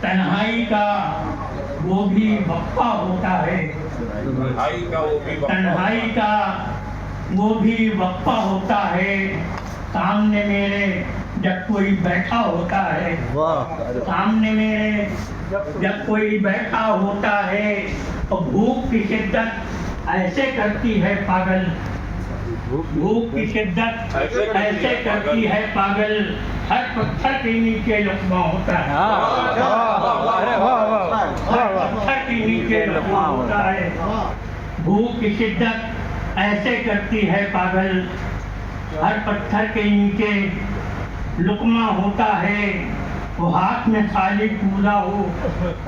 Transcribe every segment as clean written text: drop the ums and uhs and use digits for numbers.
तन्हाई का वो भी वक्फा होता है, तन्हाई का वो भी वक्फा होता है। सामने मेरे जब कोई बैठा होता है, सामने मेरे जब कोई बैठा होता है तो भूख की शिद्दत ऐसे करती है पागल, भूख की शिद्दत ऐसे करती है पागल, हर पत्थर के नीचे लुक़मा होता है, हर पत्थर के नीचे लुक़मा होता है। भूख की शिद्दत ऐसे करती है पागल, हर पत्थर के नीचे लुक़मा होता है। वो हाथ में खाली कूदा हो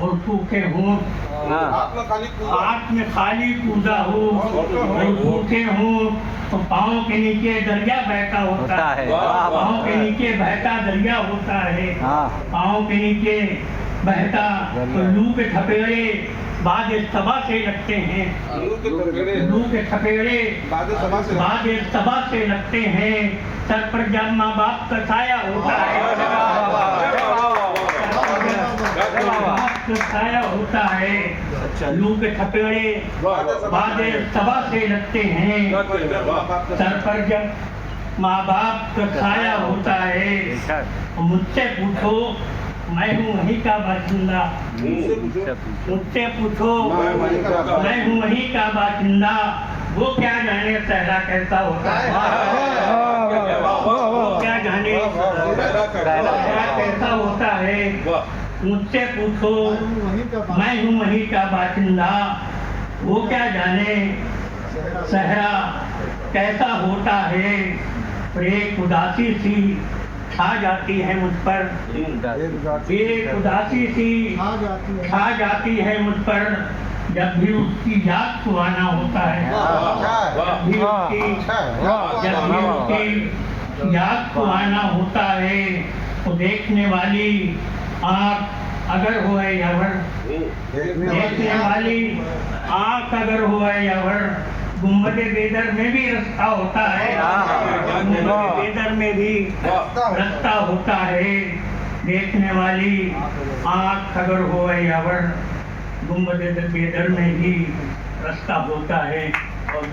और सूखे हों, हाथ में खाली कूदा हो और सूखे हों, तो पाँव के नीचे दरिया बहता होता है, पाँव के नीचे बहता दरिया होता है, पाँव के नीचे बहता तो लू के थपेड़े बाद सबा से लगते हैं, लू के थपेड़े बाद सबा से लगते हैं। सर पर जब माँ बाप का छाया होता है, छाया होता है, लू के थपेड़े बाद सबा से लगते हैं। सर पर जब माँ बाप का छाया होता है, मुझसे पूछो मैं हूँ वहीं का बाशिंदा, मुझसे पूछो मैं हूँ वहीं का बाशिंदा। वो क्या जाने सहरा कैसा होता है, वो क्या जाने सहरा कैसा होता है। मुझसे पूछो मैं हूँ वहीं का बाशिंदा, वो क्या जाने सहरा कैसा होता है। पर एक उदासी सी छा जाती है मुझ पर, एक उदासी सी छा जाती है मुझ पर, जब भी उसकी याद को आना होता है, जब भी उसकी याद को आना होता है। तो देखने वाली आँख अगर हो या वर, देखने वाली आँख अगर हो या वर, गुम्बदे बेदर में भी रास्ता होता है, गुम्बदे बेदर में भी रास्ता होता है। देखने वाली आँख अगर हो या वर, गुम्बदे बेदर में भी रास्ता होता है। और